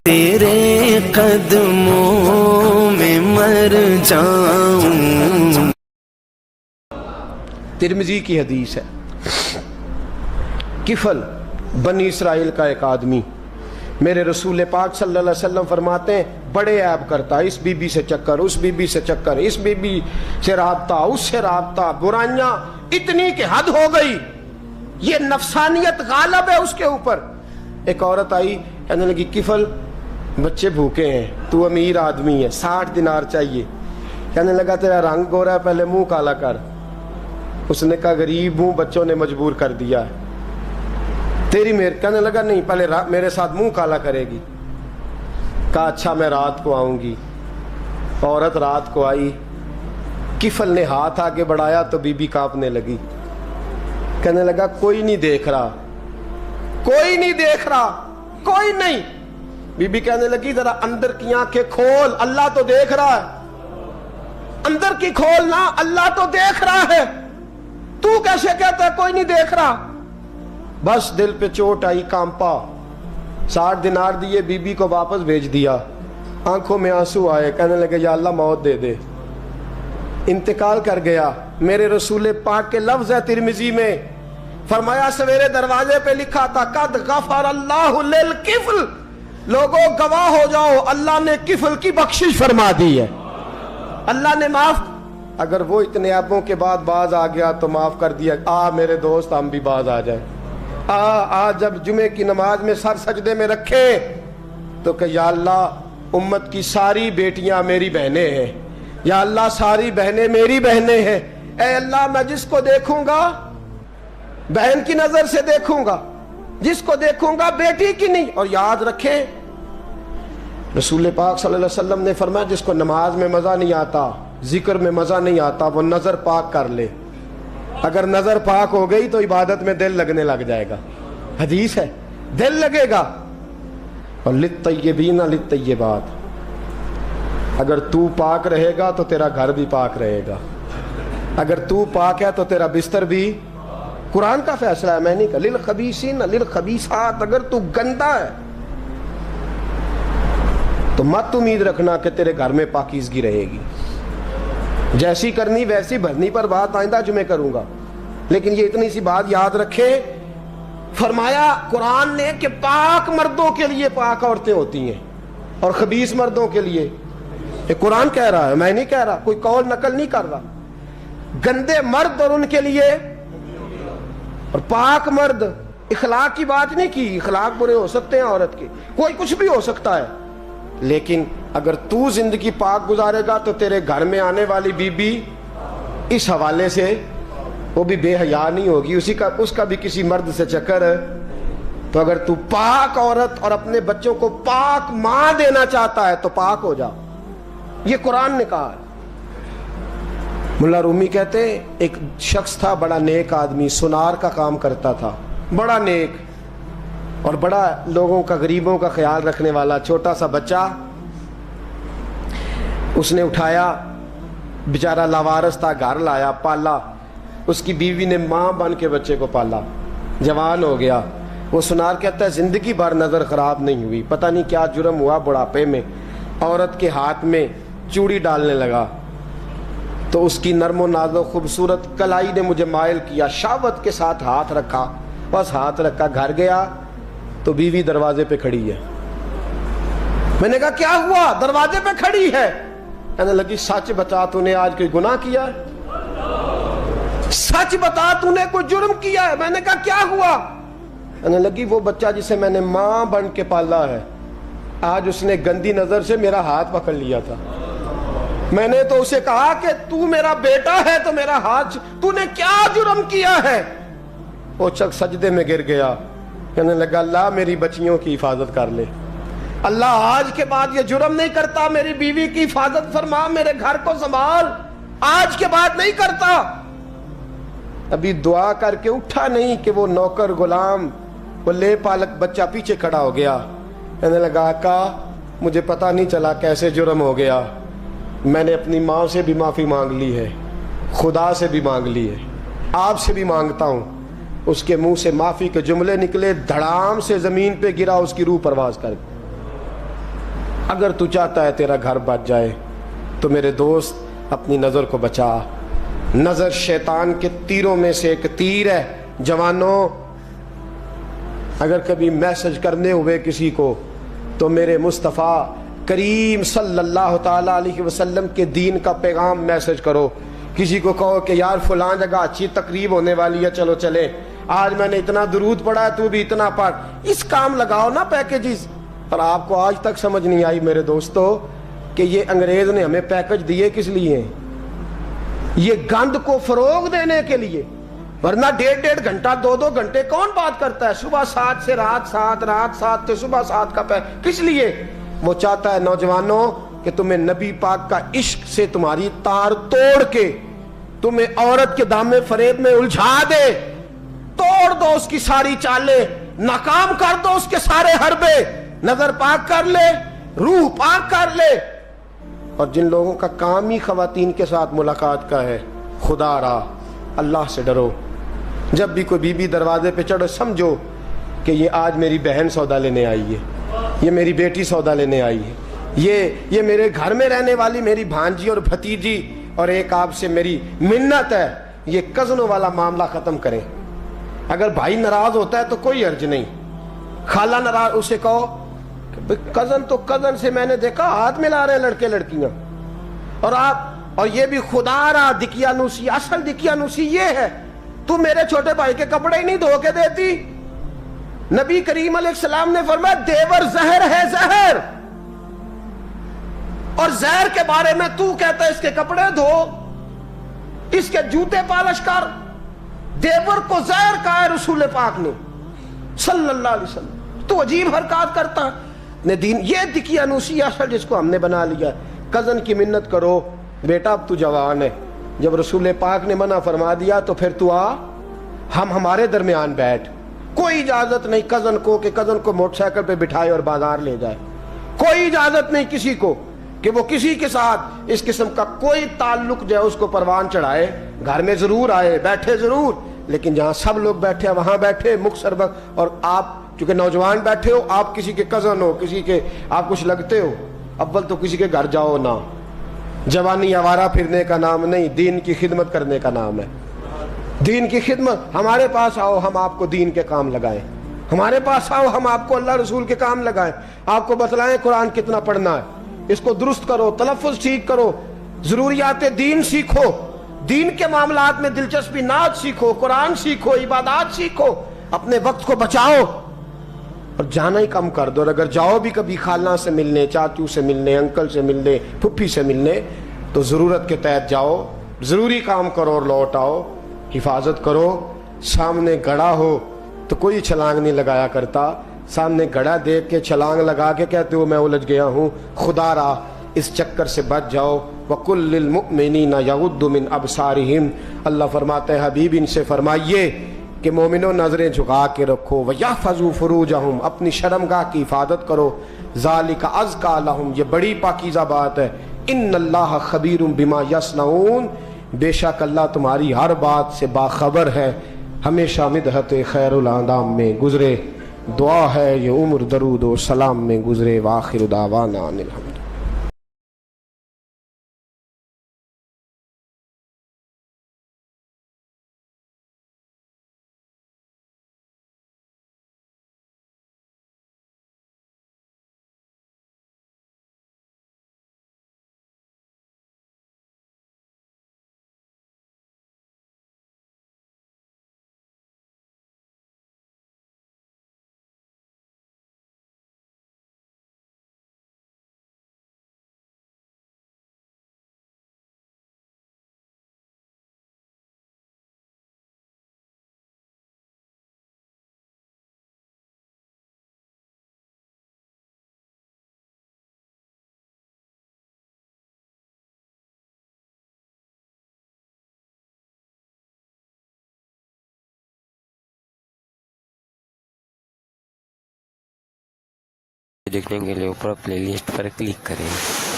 تیرے قدموں میں مر جاؤں۔ ترمذی کی حدیث ہے، کفل بنی اسرائیل کا ایک آدمی میرے رسول پاک صلی اللہ علیہ وسلم فرماتے ہیں بڑے عیب کرتا، اس بی بی سے چکر، اس بی بی سے چکر، اس بی بی سے رابطہ، اس سے رابطہ، برائیاں اتنی کہ حد ہو گئی، یہ نفسانیت غالب ہے اس کے اوپر۔ ایک عورت آئی کہنے لگی کفل بچے بھوکے ہیں، تو امیر آدمی ہے، 60 دینار چاہیے۔ کہنے لگا تیرا رنگ گورا ہے، پہلے منہ کالا کر۔ اس نے کہا غریب ہوں، بچوں نے مجبور کر دیا ہے، تیری میرے۔ کہنے لگا نہیں، پہلے میرے ساتھ منہ کالا کرے گی۔ کہا اچھا میں رات کو آؤں گی۔ عورت رات کو آئی، کفل نے ہاتھ آگے بڑھایا تو بی بی کانپنے لگی۔ کہنے لگا کوئی نہیں دیکھ رہا، کوئی نہیں دیکھ رہا، کوئی نہیں۔ بی بی کہنے لگی ذرا اندر کی آنکھیں کھول، اللہ تو دیکھ رہا ہے، اندر کی کھولنا، اللہ تو دیکھ رہا ہے، تو کیسے کہتا ہے کوئی نہیں دیکھ رہا؟ بس دل پہ چوٹ آئی، کانپا، 60 دینار دیے، بی بی کو واپس بھیج دیا۔ آنکھوں میں آنسو آئے، کہنے لگے یا اللہ موت دے دے۔ انتقال کر گیا۔ میرے رسول پاک کے لفظ ہے ترمذی میں، فرمایا سویرے دروازے پہ لکھا تھا قد غفر اللہ للکفل، لوگوں گواہ ہو جاؤ اللہ نے کفل کی بخشش فرما دی ہے، اللہ نے معاف۔ اگر وہ اتنے عیبوں کے بعد باز آ گیا تو معاف کر دیا۔ میرے دوست ہم بھی باز آ جائیں، جب جمعے کی نماز میں سر سجدے میں رکھے تو کہ یا اللہ امت کی ساری بیٹیاں میری بہنیں ہیں، یا اللہ ساری بہنیں میری بہنیں ہیں، اے اللہ میں جس کو دیکھوں گا بہن کی نظر سے دیکھوں گا، جس کو دیکھوں گا بیٹی کی نہیں۔ اور یاد رکھیں رسول پاک صلی اللہ علیہ وسلم نے فرمایا جس کو نماز میں مزہ نہیں آتا، ذکر میں مزہ نہیں آتا، وہ نظر پاک کر لے، اگر نظر پاک ہو گئی تو عبادت میں دل لگنے لگ جائے گا، حدیث ہے دل لگے گا۔ اور للطیبین للطیبات، اگر تو پاک رہے گا تو تیرا گھر بھی پاک رہے گا، اگر تو پاک ہے تو تیرا بستر بھی، قرآن کا فیصلہ ہے، میں نہیں کہا للخبیثین للخبیثات، اگر تو گندا ہے تو مت امید رکھنا کہ تیرے گھر میں پاکیزگی رہے گی، جیسی کرنی ویسی بھرنی پر بات آئندہ جمعے کروں گا، لیکن یہ اتنی سی بات یاد رکھے، فرمایا قرآن نے کہ پاک مردوں کے لیے پاک عورتیں ہوتی ہیں اور خبیث مردوں کے لیے، یہ قرآن کہہ رہا ہے، میں نہیں کہہ رہا، کوئی قول نقل نہیں کر رہا، گندے مرد اور ان کے لیے اور پاک مرد۔ اخلاق کی بات نہیں کی، اخلاق برے ہو سکتے ہیں عورت کے، کوئی کچھ بھی ہو سکتا ہے، لیکن اگر تو زندگی پاک گزارے گا تو تیرے گھر میں آنے والی بی بی اس حوالے سے وہ بھی بے حیا نہیں ہوگی، اس کا بھی کسی مرد سے چکر ہے۔ تو اگر تو پاک عورت اور اپنے بچوں کو پاک ماں دینا چاہتا ہے تو پاک ہو جا، یہ قرآن نے کہا ہے۔ ملا رومی کہتے ہیں ایک شخص تھا بڑا نیک آدمی، سونار کا کام کرتا تھا، بڑا نیک اور بڑا لوگوں کا غریبوں کا خیال رکھنے والا، چھوٹا سا بچہ اس نے اٹھایا، بیچارہ لاوارث تھا، گھر لایا، پالا، اس کی بیوی نے ماں بن کے بچے کو پالا، جوان ہو گیا۔ وہ سونار کہتا ہے زندگی بھر نظر خراب نہیں ہوئی، پتہ نہیں کیا جرم ہوا، بڑھاپے میں عورت کے ہاتھ میں چوڑی ڈالنے لگا تو اس کی نرم و نازک خوبصورت کلائی نے مجھے مائل کیا، شہوت کے ساتھ ہاتھ رکھا، بس ہاتھ رکھا، گھر گیا تو بیوی دروازے پہ کھڑی ہے۔ میں نے کہا کیا ہوا؟ دروازے پہ کھڑی ہے۔ کہنے لگی سچ بتا تو نے آج کوئی گناہ کیا ہے؟ سچ بتا تو نے کوئی جرم کیا ہے؟ میں نے کہا کیا ہوا؟ کہنے لگی وہ بچہ جسے میں نے ماں بن کے پالا ہے، آج اس نے گندی نظر سے میرا ہاتھ پکڑ لیا تھا، میں نے تو اسے کہا کہ تو میرا بیٹا ہے تو میرا ہاتھ، تو نے کیا جرم کیا ہے؟ وہ شخص سجدے میں گر گیا، کہنے لگا اللہ میری بچیوں کی حفاظت کر لے، اللہ آج کے بعد یہ جرم نہیں کرتا، میری بیوی کی حفاظت فرما، میرے گھر کو سنبھال، آج کے بعد نہیں کرتا۔ ابھی دعا کر کے اٹھا نہیں کہ وہ نوکر غلام وہ لے پالک بچہ پیچھے کھڑا ہو گیا، کہنے لگا آقا مجھے پتہ نہیں چلا کیسے جرم ہو گیا، میں نے اپنی ماں سے بھی معافی مانگ لی ہے، خدا سے بھی مانگ لی ہے، آپ سے بھی مانگتا ہوں۔ اس کے منہ سے معافی کے جملے نکلے، دھڑام سے زمین پہ گرا، اس کی روح پرواز کر گئی۔ اگر تو چاہتا ہے تیرا گھر بچ جائے تو میرے دوست اپنی نظر کو بچا. نظر شیطان کے تیروں میں سے ایک تیر ہے. جوانوں اگر کبھی میسج کرنے ہوئے کسی کو تو میرے مصطفیٰ کریم صلی اللہ تعالی علیہ وسلم کے دین کا پیغام میسج کرو. کسی کو کہو کہ یار فلاں جگہ اچھی تقریب ہونے والی ہے, چلو چلے, آج میں نے اتنا درود پڑھا ہے تو بھی اتنا پڑھ. اس کام لگاؤ نا پیکیجز. اور آپ کو آج تک سمجھ نہیں آئی میرے دوستو کہ یہ انگریز نے ہمیں پیکج دیے کس لیے؟ یہ گند کو فروغ دینے کے لیے. ورنہ 1.5 گھنٹہ 2 گھنٹے کون بات کرتا ہے؟ صبح 7 سے رات 7, رات 7 سے صبح 7 کا کس لیے؟ وہ چاہتا ہے نوجوانوں کہ تمہیں نبی پاک کا عشق سے تمہاری تار توڑ کے تمہیں عورت کے دامن فریب میں الجھا دے. توڑ دو اس کی ساری چالیں, ناکام کر دو اس کے سارے حربے, نظر پاک کر لے, روح پاک کر لے. اور جن لوگوں کا کام ہی خواتین کے ساتھ ملاقات کا ہے, خدا را اللہ سے ڈرو. جب بھی کوئی بی بی دروازے پہ چڑھو سمجھو کہ یہ آج میری بہن سودا لینے آئی ہے, یہ میری بیٹی سودا لینے آئی ہے, یہ میرے گھر میں رہنے والی میری بھانجی اور بھتیجی, اور ایک آپ سے میری منت ہے یہ کزنوں والا معاملہ ختم کریں. اگر بھائی ناراض ہوتا ہے تو کوئی حرج نہیں, خالہ ناراض, اسے کہو کزن تو کزن سے میں نے دیکھا ہاتھ ملا رہے ہیں لڑکے لڑکیاں, اور آپ اور یہ بھی خدا را دکیانوسی, اصل دکیانوسی یہ ہے تو میرے چھوٹے بھائی کے کپڑے ہی نہیں دھو کے دیتی. نبی کریم علیہ السلام نے فرمایا دیور زہر ہے, زہر, اور زہر کے بارے میں تو کہتا ہے اس کے کپڑے دھو, اس کے جوتے پالش کر. دیور کو زہر کہا ہے رسول پاک نے صلی اللہ علیہ وسلم. تو عجیب حرکات کرتا ہے دین. یہ دکیانوسی اصل جس کو ہم نے بنا لیا. کزن کی منت کرو, بیٹا اب تو جوان ہے, جب رسول پاک نے منع فرما دیا تو پھر تو آ, ہم ہمارے درمیان بیٹھ. کوئی اجازت نہیں کزن کو کہ کزن کو موٹر سائیکل پہ بٹھائے اور بازار لے جائے. کوئی اجازت نہیں کسی کو کہ وہ کسی کے ساتھ اس قسم کا کوئی تعلق جو ہے اس کو پروان چڑھائے. گھر میں ضرور آئے, بیٹھے ضرور, لیکن جہاں سب لوگ بیٹھے ہیں وہاں بیٹھے مختصر وقت. اور آپ چونکہ نوجوان بیٹھے ہو, آپ کسی کے کزن ہو, کسی کے آپ کچھ لگتے ہو, اول تو کسی کے گھر جاؤ نہ. جوانی آوارہ پھرنے کا نام نہیں, دین کی خدمت کرنے کا نام ہے. دین کی خدمت. ہمارے پاس آؤ, ہم آپ کو دین کے کام لگائیں. ہمارے پاس آؤ, ہم آپ کو اللہ رسول کے کام لگائیں. آپ کو بتلائیں قرآن کتنا پڑھنا ہے, اس کو درست کرو, تلفظ ٹھیک کرو, ضروریات دین سیکھو, دین کے معاملات میں دلچسپی, نعت سیکھو, قرآن سیکھو, عبادات سیکھو, اپنے وقت کو بچاؤ اور جانا ہی کم کر دو. اور اگر جاؤ بھی کبھی خالہ سے ملنے, چاچو سے ملنے, انکل سے ملنے, پھپھی سے ملنے, تو ضرورت کے تحت جاؤ, ضروری کام کرو اور لوٹ آؤ. حفاظت کرو. سامنے گڑھا ہو تو کوئی چھلانگ نہیں لگایا کرتا, سامنے گڑھا دیکھ کے چھلانگ لگا کے کہتے ہو میں الجھ گیا ہوں. خدا را اس چکر سے بچ جاؤ. وَقُلْ لِلْمُؤْمِنِينَ يَغُضُّ مِنْ أَبْصَارِهِمْ. اللہ فرماتے ہیں حبیب ان سے فرمائیے کہ مومنوں نظریں جھکا کے رکھو. وَيَحْفَظُوا فُرُوجَهُمْ, اپنی شرمگاہ کی حفاظت کرو. ذَلِكَ أَزْكَىٰ لَهُمْ, یہ بڑی پاکیزہ بات ہے. إِنَّ اللَّهَ خَبِيرٌ بِمَا يَصْنَعُونَ, بے شک اللہ تمہاری ہر بات سے باخبر ہے. ہمیشہ مدحت خیر الانام میں گزرے, دعا ہے یہ عمر درود و سلام میں گزرے. وآخر دعوانا ان الحمد. دیکھنے کے لیے اوپر پلے لسٹ پر کلک کریں.